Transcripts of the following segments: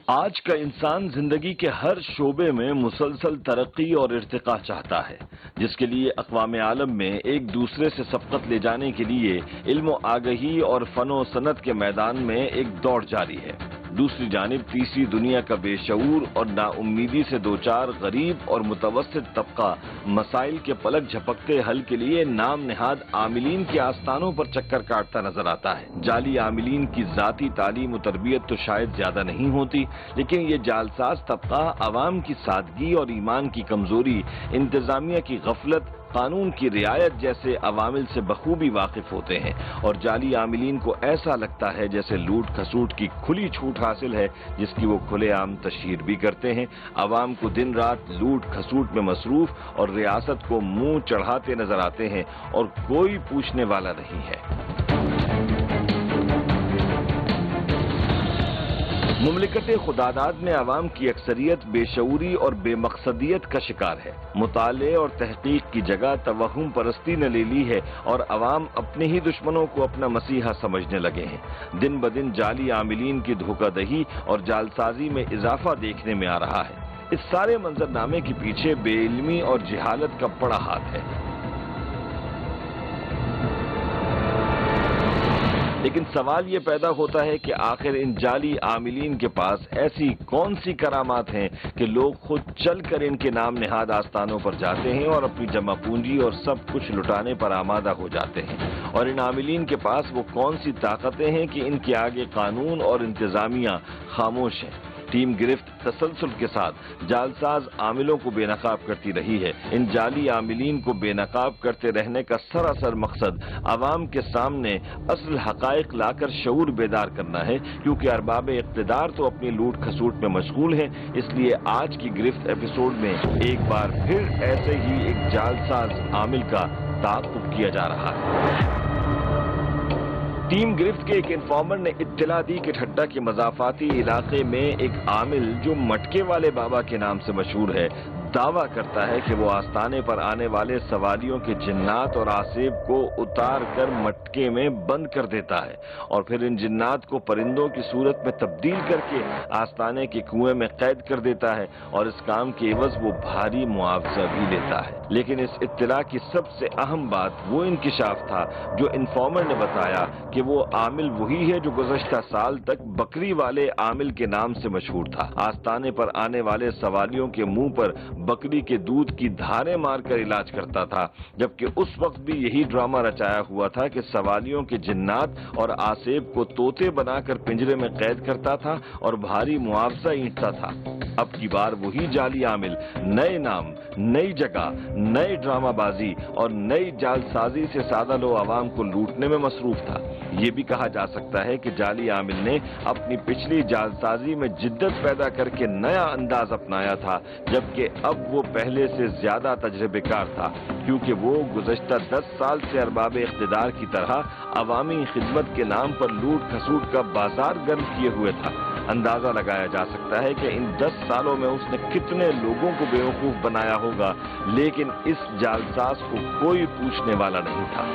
آج کا انسان زندگی کے ہر شعبے میں مسلسل ترقی اور ارتقاء چاہتا ہے، جس کے لیے اقوام عالم میں ایک دوسرے سے سبقت لے جانے کے لیے علم و آگہی اور فن و صنعت کے میدان میں ایک دوڑ جاری ہے۔ دوسری جانب تیسری دنیا کا بے شعور اور نا امیدی سے دوچار غریب اور متوسط طبقہ مسائل کے پلک جھپکتے حل کے لیے نام نہاد عاملین کے آستانوں پر چکر کاٹتا نظر آتا ہے۔ جعلی عاملین کی ذاتی تعلیم و تربیت تو شاید زیادہ نہیں ہوتی، لیکن یہ جعلساز طبقہ عوام کی سادگی اور ایمان کی کمزوری، انتظامیہ کی غفلت، قانون کی رعایت جیسے عوامل سے بخوبی واقف ہوتے ہیں، اور جعلی عاملین کو ایسا لگتا ہے جیسے لوٹ کھسوٹ کی کھلی چھوٹ حاصل ہے، جس کی وہ کھلے عام تشہیر بھی کرتے ہیں۔ عوام کو دن رات لوٹ کھسوٹ میں مصروف اور ریاست کو منہ چڑھاتے نظر آتے ہیں، اور کوئی پوچھنے والا نہیں ہے۔ مملکت خداداد میں عوام کی اکثریت بے شعوری اور بے مقصدیت کا شکار ہے۔ مطالعے اور تحقیق کی جگہ توہم پرستی نے لے لی ہے، اور عوام اپنے ہی دشمنوں کو اپنا مسیحا سمجھنے لگے ہیں۔ دن بدن جعلی عاملین کی دھوکہ دہی اور جعلسازی میں اضافہ دیکھنے میں آ رہا ہے۔ اس سارے منظرنامے کے پیچھے بے علمی اور جہالت کا بڑا ہاتھ ہے۔ لیکن سوال یہ پیدا ہوتا ہے کہ آخر ان جعلی عاملین کے پاس ایسی کون سی کرامات ہیں کہ لوگ خود چل کر ان کے نام نہاد آستانوں پر جاتے ہیں اور اپنی جمع پونجی اور سب کچھ لٹانے پر آمادہ ہو جاتے ہیں، اور ان عاملین کے پاس وہ کون سی طاقتیں ہیں کہ ان کے آگے قانون اور انتظامیہ خاموش ہیں۔ ٹیم گرفت تسلسل کے ساتھ جعلساز عاملوں کو بے نقاب کرتی رہی ہے۔ ان جعلی عاملین کو بے نقاب کرتے رہنے کا سراسر مقصد عوام کے سامنے اصل حقائق لا کر شعور بیدار کرنا ہے، کیونکہ ارباب اقتدار تو اپنی لوٹ کھسوٹ میں مشغول ہیں۔ اس لیے آج کی گرفت ایپیسوڈ میں ایک بار پھر ایسے ہی ایک جعلساز عامل کا تعاقب کیا جا رہا ہے۔ ٹیم گرفت کے ایک انفارمر نے اطلاع دی کہ ٹھٹہ کے مضافاتی علاقے میں ایک عامل جو مٹکے والے بابا کے نام سے مشہور ہے، دعویٰ کرتا ہے کہ وہ آستانے پر آنے والے سواریوں کے جنات اور آسیب کو اتار کر مٹکے میں بند کر دیتا ہے، اور پھر ان جنات کو پرندوں کی صورت میں تبدیل کر کے آستانے کے کنویں میں قید کر دیتا ہے، اور اس کام کے عوض وہ بھاری معاوضہ بھی لیتا ہے۔ لیکن اس اطلاع کی سب سے اہم بات وہ انکشاف تھا جو انفارمر نے بتایا کہ وہ عامل وہی ہے جو گزشتہ سال تک بکری والے عامل کے نام سے مشہور تھا۔ آستانے پر آنے والے سواریوں کے منہ پر بکری کے دودھ کی دھاریں مار کر علاج کرتا تھا، جبکہ اس وقت بھی یہی ڈرامہ رچایا ہوا تھا کہ سواریوں کے جنات اور آسیب کو طوطے بنا کر پنجرے میں قید کرتا تھا اور بھاری معاوضہ اینٹتا تھا۔ اب کی بار وہی جعلی عامل نئے نام، نئی جگہ، نئے ڈرامہ بازی اور نئی جال سازی سے سادہ لو عوام کو لوٹنے میں مصروف تھا۔ یہ بھی کہا جا سکتا ہے کہ جعلی عامل نے اپنی پچھلی جال سازی میں جدت پیدا کر کے نیا انداز اپنایا تھا، جبکہ اب وہ پہلے سے زیادہ تجربے کار تھا، کیونکہ وہ گزشتہ 10 سال سے ارباب اقتدار کی طرح عوامی خدمت کے نام پر لوٹ کھسوٹ کا بازار گرم کیے ہوئے تھا۔ اندازہ لگایا جا سکتا ہے کہ ان 10 سالوں میں اس نے کتنے لوگوں کو بیوقوف بنایا ہوگا، لیکن اس جعلساز کو کوئی پوچھنے والا نہیں تھا۔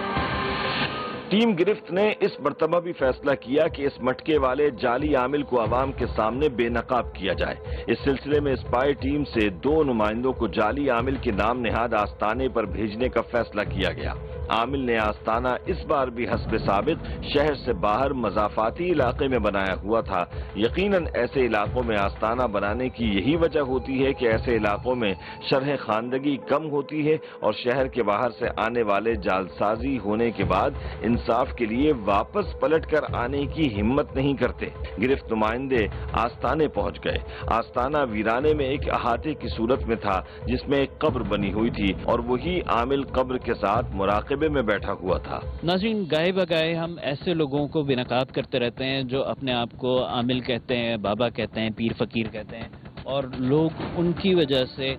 ٹیم گرفت نے اس مرتبہ بھی فیصلہ کیا کہ اس مٹکے والے جعلی عامل کو عوام کے سامنے بے نقاب کیا جائے۔ اس سلسلے میں اسپائی ٹیم سے 2 نمائندوں کو جعلی عامل کے نام نہاد آستانے پر بھیجنے کا فیصلہ کیا گیا۔ عامل نے آستانہ اس بار بھی حسب سابق شہر سے باہر مضافاتی علاقے میں بنایا ہوا تھا۔ یقیناً ایسے علاقوں میں آستانہ بنانے کی یہی وجہ ہوتی ہے کہ ایسے علاقوں میں شرح خواندگی کم ہوتی ہے، اور شہر کے باہر سے آنے والے جعلسازی ہونے کے بعد انصاف کے لیے واپس پلٹ کر آنے کی ہمت نہیں کرتے۔ گرفت نمائندے آستانے پہنچ گئے۔ آستانہ ویرانے میں ایک احاطے کی صورت میں تھا، جس میں ایک قبر بنی ہوئی تھی، اور وہی عامل قبر کے ساتھ مراقبے میں بیٹھا ہوا تھا۔ ناظرین، گاہے بگاہے ہم ایسے لوگوں کو بے نقاب کرتے رہتے ہیں جو اپنے آپ کو عامل کہتے ہیں، بابا کہتے ہیں، پیر فقیر کہتے ہیں، اور لوگ ان کی وجہ سے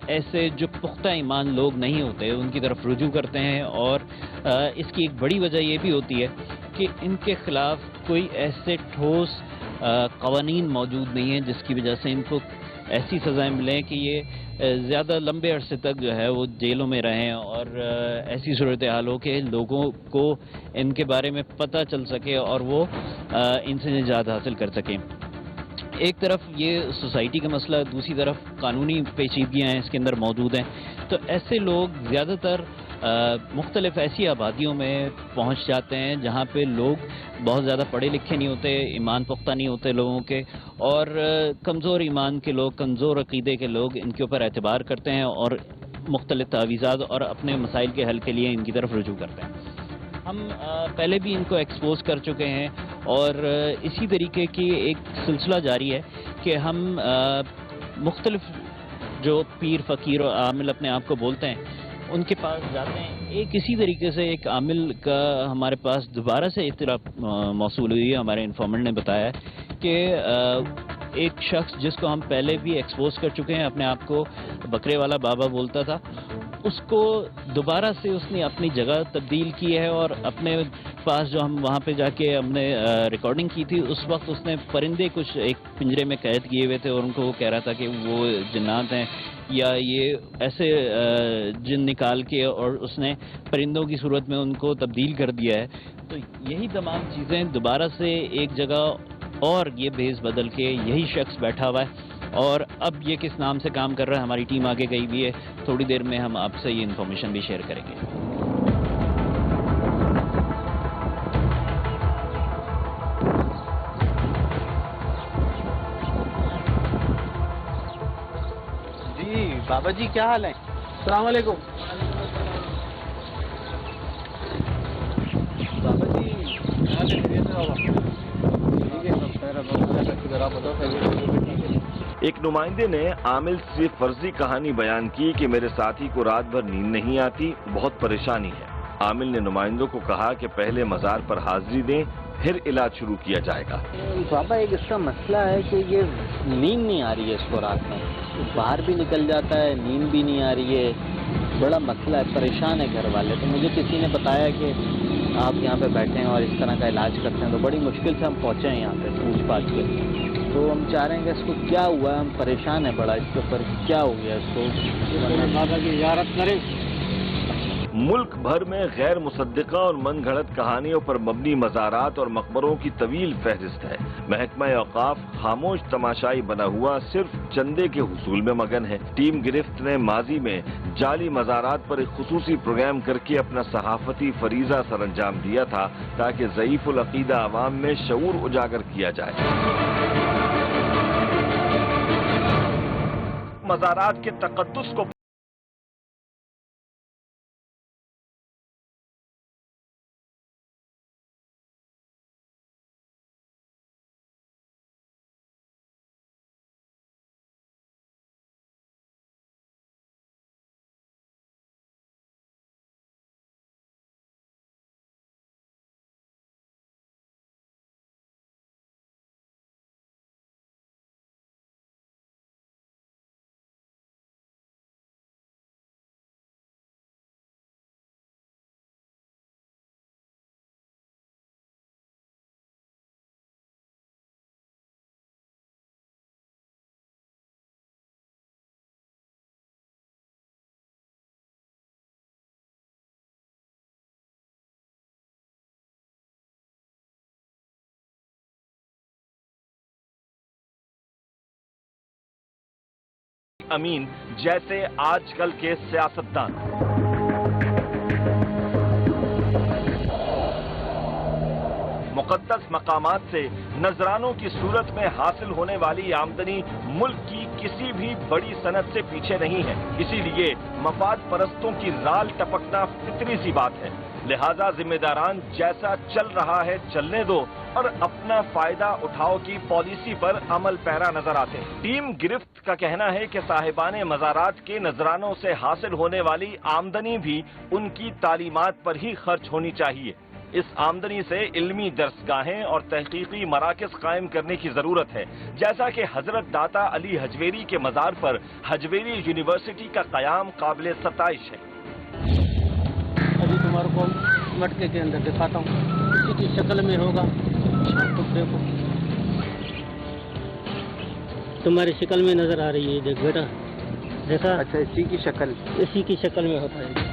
ایسے جو پختہ ایمان لوگ نہیں ہوتے ان کی طرف رجوع کرتے ہیں، اور اس کی ایک بڑی وجہ یہ بھی ہوتی ہے کہ ان کے خلاف کوئی ایسے ٹھوس قوانین موجود نہیں ہیں جس کی وجہ سے ان کو ایسی سزائیں ملیں کہ یہ زیادہ لمبے عرصے تک جو ہے وہ جیلوں میں رہیں، اور ایسی صورتحال ہو کہ لوگوں کو ان کے بارے میں پتہ چل سکے اور وہ ان سے نجات حاصل کر سکیں۔ ایک طرف یہ سوسائٹی کا مسئلہ، دوسری طرف قانونی پیچیدگیاں ہیں اس کے اندر موجود ہیں. تو ایسے لوگ زیادہ تر مختلف ایسی آبادیوں میں پہنچ جاتے ہیں جہاں پہ لوگ بہت زیادہ پڑھے لکھے نہیں ہوتے، ایمان پختہ نہیں ہوتے لوگوں کے، اور کمزور ایمان کے لوگ، کمزور عقیدے کے لوگ ان کے اوپر اعتبار کرتے ہیں اور مختلف تعویذات اور اپنے مسائل کے حل کے لیے ان کی طرف رجوع کرتے ہیں. ہم پہلے بھی ان کو ایکسپوز کر چکے ہیں اور اسی طریقے کی ایک سلسلہ جاری ہے کہ ہم مختلف جو پیر فقیر اور عامل اپنے آپ کو بولتے ہیں ان کے پاس جاتے ہیں. ایک اسی طریقے سے ایک عامل کا ہمارے پاس دوبارہ سے اطلاع موصول ہوئی ہے. ہمارے انفارمنٹ نے بتایا ہے کہ ایک شخص جس کو ہم پہلے بھی ایکسپوز کر چکے ہیں، اپنے آپ کو بکرے والا بابا بولتا تھا، اس کو دوبارہ سے اس نے اپنی جگہ تبدیل کی ہے اور اپنے پاس جو ہم وہاں پہ جا کے ہم نے ریکارڈنگ کی تھی اس وقت اس نے پرندے کچھ ایک پنجرے میں قید کیے ہوئے تھے اور ان کو وہ کہہ رہا تھا کہ وہ جنات ہیں یا یہ ایسے جن نکال کے، اور اس نے پرندوں کی صورت میں ان کو تبدیل کر دیا ہے. تو یہی تمام چیزیں دوبارہ سے ایک جگہ اور یہ بھیس بدل کے یہی شخص بیٹھا ہوا ہے. اور اب یہ کس نام سے کام کر رہا ہے ہماری ٹیم آگے گئی بھی ہے، تھوڑی دیر میں ہم آپ سے یہ انفارمیشن بھی شیئر کریں گے. جی بابا جی کیا حال ہے؟ السلام علیکم. بابا جی کیا حال ہے؟ خیریت ہے بابا؟ ٹھیک ہے سب خیر ہے. آپ بتاؤ. ایک نمائندے نے عامل سے فرضی کہانی بیان کی کہ میرے ساتھی کو رات بھر نیند نہیں آتی، بہت پریشانی ہے. عامل نے نمائندوں کو کہا کہ پہلے مزار پر حاضری دیں، پھر علاج شروع کیا جائے گا. بابا ایک اس کا مسئلہ ہے کہ یہ نیند نہیں آ رہی ہے اس کو رات میں، باہر بھی نکل جاتا ہے، نیند بھی نہیں آ رہی ہے. بڑا مسئلہ ہے، پریشان ہے گھر والے. تو مجھے کسی نے بتایا کہ آپ یہاں پہ بیٹھے ہیں اور اس طرح کا علاج کرتے ہیں. تو بڑی مشکل سے ہم پہنچے ہیں یہاں پہ پوچھ پاچھ کے. تو ہم چاہ رہے ہیں کہ اس کو کیا ہوا ہے، ہم پریشان ہیں بڑا اس کے اوپر، کیا ہو گیا اس کو. بابا کی زیارت کریں. ملک بھر میں غیر مصدقہ اور من گھڑت کہانیوں پر مبنی مزارات اور مقبروں کی طویل فہرست ہے. محکمہ اوقاف خاموش تماشائی بنا ہوا صرف چندے کے حصول میں مگن ہے. ٹیم گرفت نے ماضی میں جعلی مزارات پر ایک خصوصی پروگرام کر کے اپنا صحافتی فریضہ سر انجام دیا تھا تاکہ ضعیف العقیدہ عوام میں شعور اجاگر کیا جائے. مزارات کے تقدس کو امین جیسے آج کل کے سیاستدان مقدس مقامات سے نذرانوں کی صورت میں حاصل ہونے والی آمدنی ملک کی کسی بھی بڑی صنعت سے پیچھے نہیں ہے. اسی لیے مفاد پرستوں کی رال ٹپکنا فطری سی بات ہے. لہذا ذمہ داران جیسا چل رہا ہے چلنے دو اور اپنا فائدہ اٹھاؤ کی پالیسی پر عمل پیرا نظر آتے ہیں. ٹیم گرفت کا کہنا ہے کہ صاحبان مزارات کے نذرانوں سے حاصل ہونے والی آمدنی بھی ان کی تعلیمات پر ہی خرچ ہونی چاہیے. اس آمدنی سے علمی درسگاہیں اور تحقیقی مراکز قائم کرنے کی ضرورت ہے، جیسا کہ حضرت داتا علی حجویری کے مزار پر حجویری یونیورسٹی کا قیام قابل ستائش ہے. ابھی تمہارے کو مٹکے کے اندر دکھاتا ہوں، اسی کی شکل میں ہوگا. دیکھو تمہاری شکل میں نظر آ رہی ہے، دیکھ بیٹا دیکھا. اچھا اسی کی شکل میں ہوتا ہے.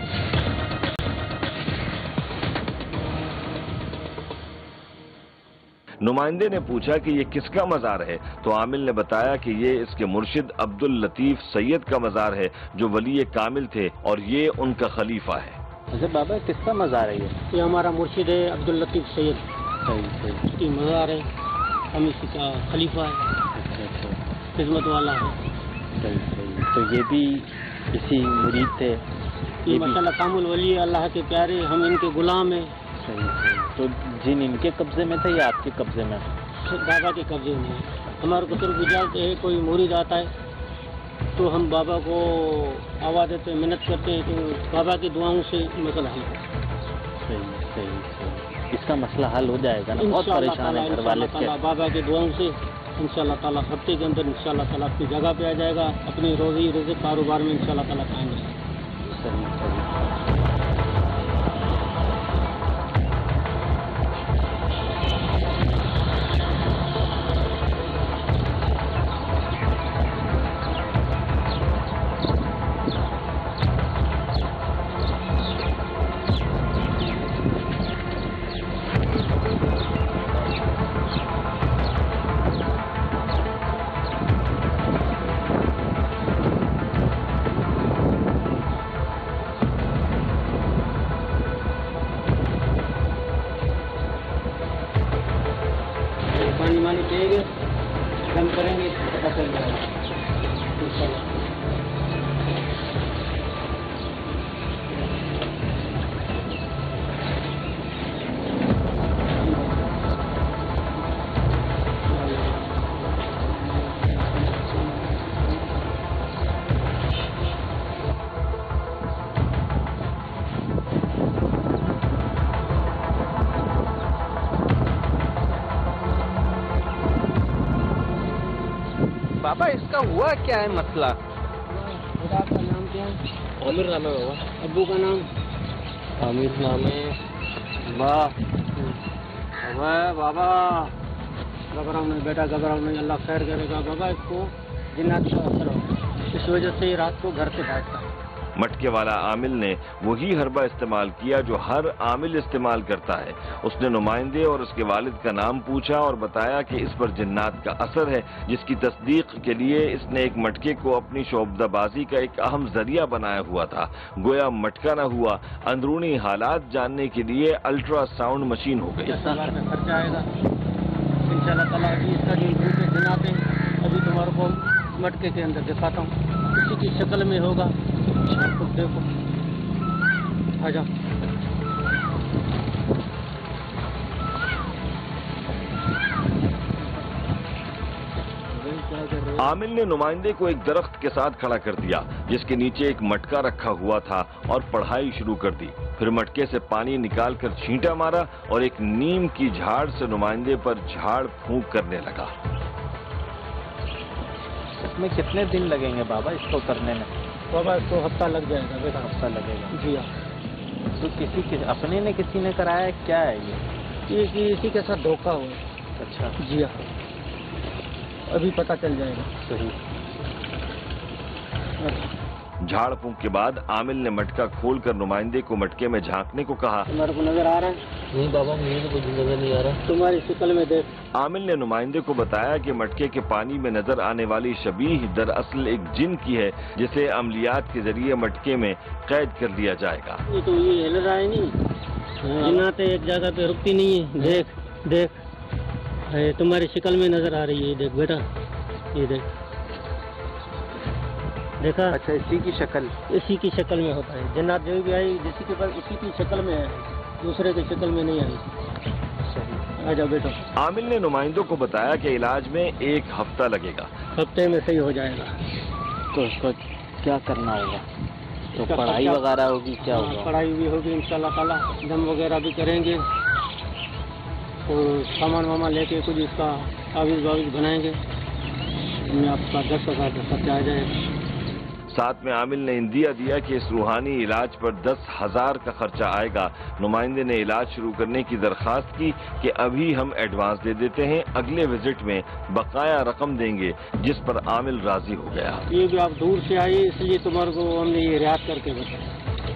نمائندے نے پوچھا کہ یہ کس کا مزار ہے تو عامل نے بتایا کہ یہ اس کے مرشد عبداللطیف سید کا مزار ہے جو ولی کامل تھے اور یہ ان کا خلیفہ ہے۔ اچھا بابا کس کا مزار ہے یہ ہمارا مرشد ہے عبداللطیف سید، اس کی مزار ہے، ہم اسی کا خلیفہ ہے، خدمت والا ہے۔ تو یہ بھی اسی مرید تھے؟ یہ مسئلہ کامل ولی اللہ کے پیارے، ہم ان کے غلام ہیں۔ تو جن ان کے قبضے میں تھے یا آپ کے قبضے میں؟ بابا کے قبضے میں ہے۔ ہمارے کو صرف اجازت ہے، کوئی مرید آتا ہے تو ہم بابا کو آواز دیتے ہیں، محنت کرتے ہیں، تو بابا کی دعاؤں سے مسئلہ حل ہوتا ہے۔ صحیح۔ اس کا مسئلہ حل ہو جائے گا نا؟ بہت پریشان ہے گھر والے کے۔ بابا کی دعاؤں سے انشاءاللہ تعالیٰ ہفتے کے اندر انشاءاللہ تعالیٰ اپنی جگہ پہ آ جائے گا، اپنی روزی رزق کاروبار میں انشاءاللہ تعالیٰ قائم رہے گا۔ صحیح۔ پانی پئیں گے، دم کریں گے، پتہ چل جائے گا انشاءاللہ۔ بابا اس کا ہوا کیا ہے مسئلہ؟ خدا کا نام کیا ہے؟ عامر نام ہے بابا۔ ابو کا نام؟ عامر نام ہے۔ بابا گھبراؤ نہیں بیٹا، گھبراؤ نہیں، اللہ خیر کرے گا۔ بابا اس کو جنات کا اثر ہو، اس وجہ سے رات کو گھر سے بھاگتا ہے۔ مٹکے والا عامل نے وہی حربہ استعمال کیا جو ہر عامل استعمال کرتا ہے۔ اس نے نمائندے اور اس کے والد کا نام پوچھا اور بتایا کہ اس پر جنات کا اثر ہے، جس کی تصدیق کے لیے اس نے ایک مٹکے کو اپنی شعبدہ بازی کا ایک اہم ذریعہ بنایا ہوا تھا۔ گویا مٹکا نہ ہوا، اندرونی حالات جاننے کے لیے الٹرا ساؤنڈ مشین ہو گئی۔ خرچہ آئے گا انشاءاللہ تعالیٰ۔ ابھی اس کا جو جنات ہے ابھی تمہارے کو مٹکے کے اندر دکھاتا ہوں، اسی کی شکل میں ہوگا، خود دیکھو، آ جاؤ۔ عامل نے نمائندے کو ایک درخت کے ساتھ کھڑا کر دیا جس کے نیچے ایک مٹکا رکھا ہوا تھا اور پڑھائی شروع کر دی۔ پھر مٹکے سے پانی نکال کر چھینٹا مارا اور ایک نیم کی جھاڑ سے نمائندے پر جھاڑ پھونک کرنے لگا۔ اس میں کتنے دن لگیں گے بابا اس کو کرنے میں؟ بابا اس کو ہفتہ لگ جائے گا بیٹا۔ ہفتہ لگے گا؟ جی ہاں۔ تو کسی نے کرایا ہے؟ کیا ہے یہ؟ اسی کے ساتھ دھوکہ ہوا ہے۔ اچھا جی ہاں، ابھی پتہ چل جائے گا۔ صحیح۔ جھاڑ پھونک کے بعد عامل نے مٹکا کھول کر نمائندے کو مٹکے میں جھانکنے کو کہا۔ تمہارے کو نظر آ رہا ہے؟ نہیں بابا مجھے تو کچھ نظر نہیں آ رہا۔ تمہاری شکل میں دیکھ۔ عامل نے نمائندے کو بتایا کہ مٹکے کے پانی میں نظر آنے والی شبیہ دراصل ایک جن کی ہے جسے عملیات کے ذریعے مٹکے میں قید کر لیا جائے گا۔ یہ تو یہ ہل رہا ہے نہیں، جنات ایک جگہ پہ رکتی نہیں ہے۔ دیکھ دیکھ، تمہاری شکل میں نظر آ رہی ہے، دیکھ بیٹا، یہ دیکھ، دیکھا؟ اچھا اسی کی شکل؟ اسی کی شکل میں ہوتا ہے جنات، جو بھی آئی جسی کے پاس اسی کی شکل میں ہے، دوسرے کی شکل میں نہیں آئی۔ آ جاؤ بیٹا۔ عامل نے نمائندوں کو بتایا کہ علاج میں 1 ہفتہ لگے گا۔ ہفتے میں صحیح ہو جائے گا۔ تو اس کو کیا کرنا ہوگا؟ تو پڑھائی وغیرہ ہوگی؟ کیا ہوگا؟ پڑھائی بھی ہوگی انشاءاللہ تعالیٰ، دم وغیرہ بھی کریں گے اور سامان وامان لے کے کچھ اس کا تعویذ واویز بنائیں گے، اس میں آپ کا 10,000 کا خرچہ آ جائے گا۔ ساتھ میں عامل نے اندیا دیا کہ اس روحانی علاج پر 10,000 کا خرچہ آئے گا۔ نمائندے نے علاج شروع کرنے کی درخواست کی کہ ابھی ہم ایڈوانس دے دیتے ہیں، اگلے وزٹ میں بقایا رقم دیں گے، جس پر عامل راضی ہو گیا۔ یہ بھی آپ دور سے آئے اس لیے تمہارے کو ہم نے یہ رعایت کر کے بتایا۔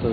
تو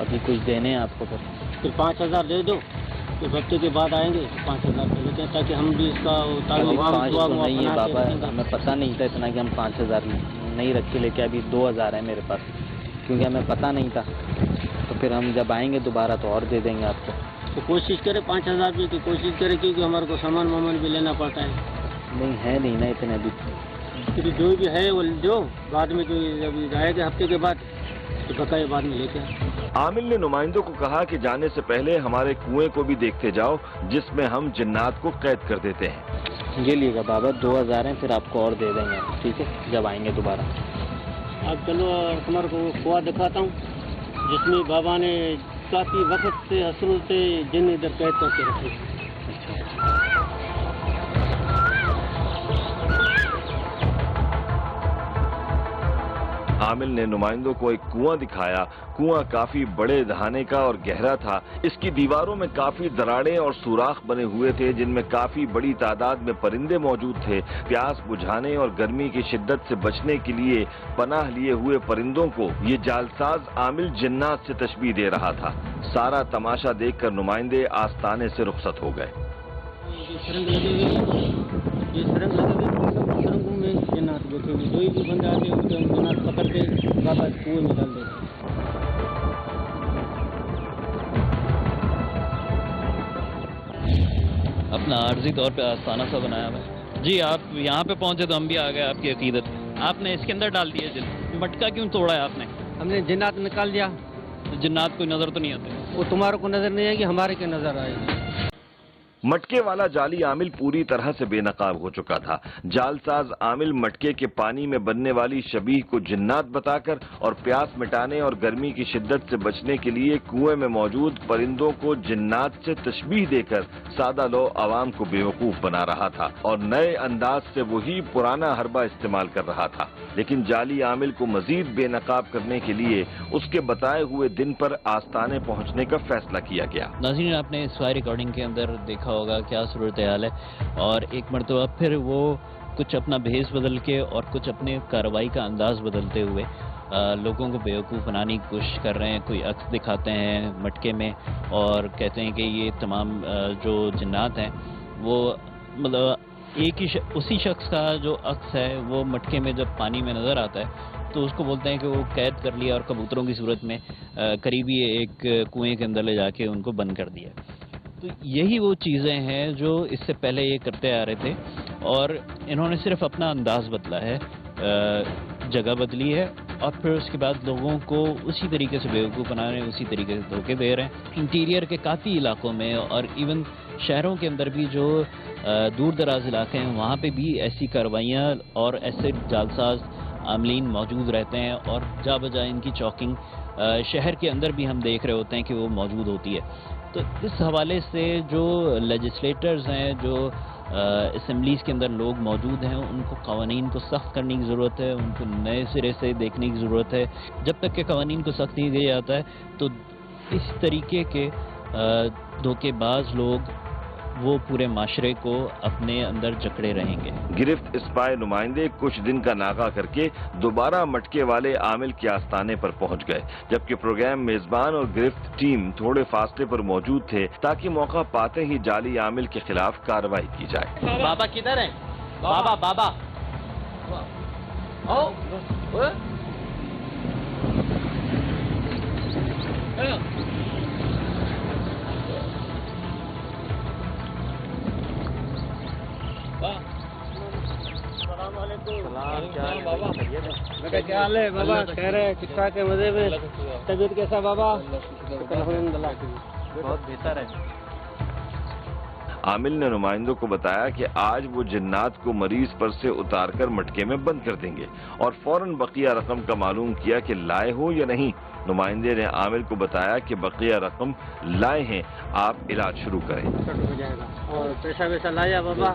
ابھی کچھ دینے ہیں آپ کو پھر 5,000 دے دو، پھر ہفتے کے بعد آئیں گے 5,000 دے دیتے ہیں تاکہ ہم بھی اس کا ابھی 5 تو نہیں ہے بابا، ہمیں پتہ نہیں تھا اتنا کہ ہم 5,000 نہیں رکھ کے لے کے، ابھی 2,000 ہے میرے پاس، کیونکہ ہمیں پتہ نہیں تھا، تو پھر ہم جب آئیں گے دوبارہ تو اور دے دیں گے آپ کو۔ تو کوشش کرے 5,000 بھی کی کوشش کرے، کیونکہ ہمارے کو سامان وامان بھی لینا پڑتا ہے، نہیں ہے نہیں نا اتنے ابھی، پھر جو بھی ہے وہ جو بعد میں جو جب آئے گا ہفتے کے بعد تو بقایا بعد میں لے کے آئے۔ عامل نے نمائندوں کو کہا کہ جانے سے پہلے ہمارے کنویں کو بھی دیکھتے جاؤ جس میں ہم جنات کو قید کر دیتے ہیں۔ یہ لیے گا بابا 2,000 ہیں، پھر آپ کو اور دے دیں گے، ٹھیک ہے، جب آئیں گے دوبارہ۔ اب چلو تمہارے کو کنواں دکھاتا ہوں جس میں بابا نے کافی وقت سے اصل سے جن ادھر قید کر کے رکھے۔ عامل نے نمائندوں کو ایک کنواں دکھایا۔ کنواں کافی بڑے دہانے کا اور گہرا تھا۔ اس کی دیواروں میں کافی دراڑیں اور سوراخ بنے ہوئے تھے جن میں کافی بڑی تعداد میں پرندے موجود تھے۔ پیاس بجھانے اور گرمی کی شدت سے بچنے کے لیے پناہ لیے ہوئے پرندوں کو یہ جالساز عامل جنات سے تشبیہ دے رہا تھا۔ سارا تماشا دیکھ کر نمائندے آستانے سے رخصت ہو گئے۔ یہ سرنگ لگے ہوئے، یہ سرنگ لگے ہوئے، سرنگوں میں جنات بیٹھے ہوئے، کوئی بھی بندہ آتے ہیں ان کو جنات پکڑ کے بابا کنویں میں ڈال دیتے ہیں۔ اپنا عارضی طور پہ آستانہ سا بنایا ہوا ہے۔ جی آپ یہاں پہ پہنچے تو ہم بھی آ گئے، آپ کی عقیدت آپ نے اس کے اندر ڈال دیا جن مٹکا کیوں توڑا ہے آپ نے؟ ہم نے جنات نکال دیا، جنات کوئی نظر تو نہیں آتے؟ وہ تمہارے کو نظر نہیں آئے گی، ہمارے کے نظر آئے گی۔ مٹکے والا جعلی عامل پوری طرح سے بے نقاب ہو چکا تھا۔ جالساز عامل مٹکے کے پانی میں بننے والی شبیہ کو جنات بتا کر اور پیاس مٹانے اور گرمی کی شدت سے بچنے کے لیے کنویں میں موجود پرندوں کو جنات سے تشبیہ دے کر سادہ لو عوام کو بیوقوف بنا رہا تھا اور نئے انداز سے وہی پرانا حربہ استعمال کر رہا تھا۔ لیکن جعلی عامل کو مزید بے نقاب کرنے کے لیے اس کے بتائے ہوئے دن پر آستانے پہنچنے کا فیصلہ کیا گیا۔ ناظرین آپ نے اس فائر ریکارڈنگ کے اندر دیکھا ہوگا کیا صورتحال ہے، اور ایک مرتبہ پھر وہ کچھ اپنا بھیس بدل کے اور کچھ اپنے کارروائی کا انداز بدلتے ہوئے لوگوں کو بیوقوف بنانے کی کوشش کر رہے ہیں۔ کوئی عکس دکھاتے ہیں مٹکے میں اور کہتے ہیں کہ یہ تمام جو جنات ہیں وہ مطلب ایک ہی اسی شخص کا جو عکس ہے وہ مٹکے میں جب پانی میں نظر آتا ہے تو اس کو بولتے ہیں کہ وہ قید کر لیا اور کبوتروں کی صورت میں قریبی ایک کنویں کے اندر لے جا کے ان کو بند کر دیا۔ تو یہی وہ چیزیں ہیں جو اس سے پہلے یہ کرتے آ رہے تھے، اور انہوں نے صرف اپنا انداز بدلا ہے، جگہ بدلی ہے، اور پھر اس کے بعد لوگوں کو اسی طریقے سے بیوقوف بنا رہے ہیں، اسی طریقے سے دھوکے دے رہے ہیں۔ انٹیریئر کے کافی علاقوں میں اور ایون شہروں کے اندر بھی جو دور دراز علاقے ہیں وہاں پہ بھی ایسی کارروائیاں اور ایسے جالساز عاملین موجود رہتے ہیں، اور جا بجا ان کی چوکنگ شہر کے اندر بھی ہم دیکھ رہے ہوتے ہیں کہ وہ موجود ہوتی ہے۔ تو اس حوالے سے جو لیجسلیٹرز ہیں، جو اسمبلیز کے اندر لوگ موجود ہیں، ان کو قوانین کو سخت کرنے کی ضرورت ہے، ان کو نئے سرے سے دیکھنے کی ضرورت ہے۔ جب تک کہ قوانین کو سخت نہیں دیا جاتا ہے تو اس طریقے کے دھوکے باز لوگ وہ پورے معاشرے کو اپنے اندر جکڑے رہیں گے۔ گرفت اسپائے نمائندے کچھ دن کا ناغہ کر کے دوبارہ مٹکے والے عامل کے آستانے پر پہنچ گئے، جبکہ پروگرام میزبان اور گرفت ٹیم تھوڑے فاصلے پر موجود تھے تاکہ موقع پاتے ہی جعلی عامل کے خلاف کارروائی کی جائے۔ بابا کدھر ہے؟ بابا بابا السلام علیکم بیٹا، کیا حال ہے بابا؟ خیر ہے؟ ٹھیک ٹھاک ہے؟ مزے میں؟ طبیعت کیسا بابا؟ الحمدللہ بہت بہتر ہے۔ عامل نے نمائندوں کو بتایا کہ آج وہ جنات کو مریض پر سے اتار کر مٹکے میں بند کر دیں گے اور فوراً بقیہ رقم کا معلوم کیا کہ لائے ہو یا نہیں۔ نمائندے نے عامل کو بتایا کہ بقیہ رقم لائے ہیں، آپ علاج شروع کریں۔ ہو جائے گا۔ اور پیسہ ویسا لایا بابا؟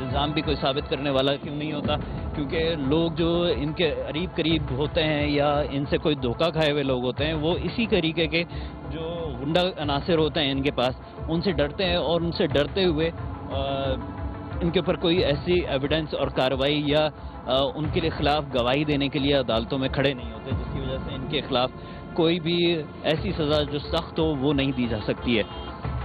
الزام بھی کوئی ثابت کرنے والا کیوں نہیں ہوتا؟ کیونکہ لوگ جو ان کے قریب ہوتے ہیں یا ان سے کوئی دھوکہ کھائے ہوئے لوگ ہوتے ہیں، وہ اسی طریقے کے جو غنڈہ عناصر ہوتے ہیں ان کے پاس، ان سے ڈرتے ہیں، اور ان سے ڈرتے ہوئے ان کے اوپر کوئی ایسی ایویڈنس اور کارروائی یا ان کے خلاف گواہی دینے کے لیے عدالتوں میں کھڑے نہیں ہوتے، جس کی وجہ سے ان کے خلاف کوئی بھی ایسی سزا جو سخت ہو وہ نہیں دی جا سکتی ہے۔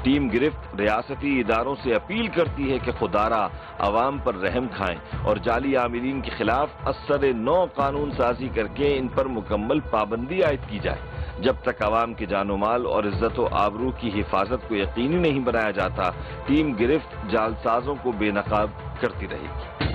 ٹیم گرفت ریاستی اداروں سے اپیل کرتی ہے کہ خدارہ عوام پر رحم کھائیں اور جعلی عاملین کے خلاف اثر نو قانون سازی کر کے ان پر مکمل پابندی عائد کی جائے۔ جب تک عوام کے جان و مال اور عزت و آبرو کی حفاظت کو یقینی نہیں بنایا جاتا، ٹیم گرفت جعل سازوں کو بے نقاب کرتی رہے گی۔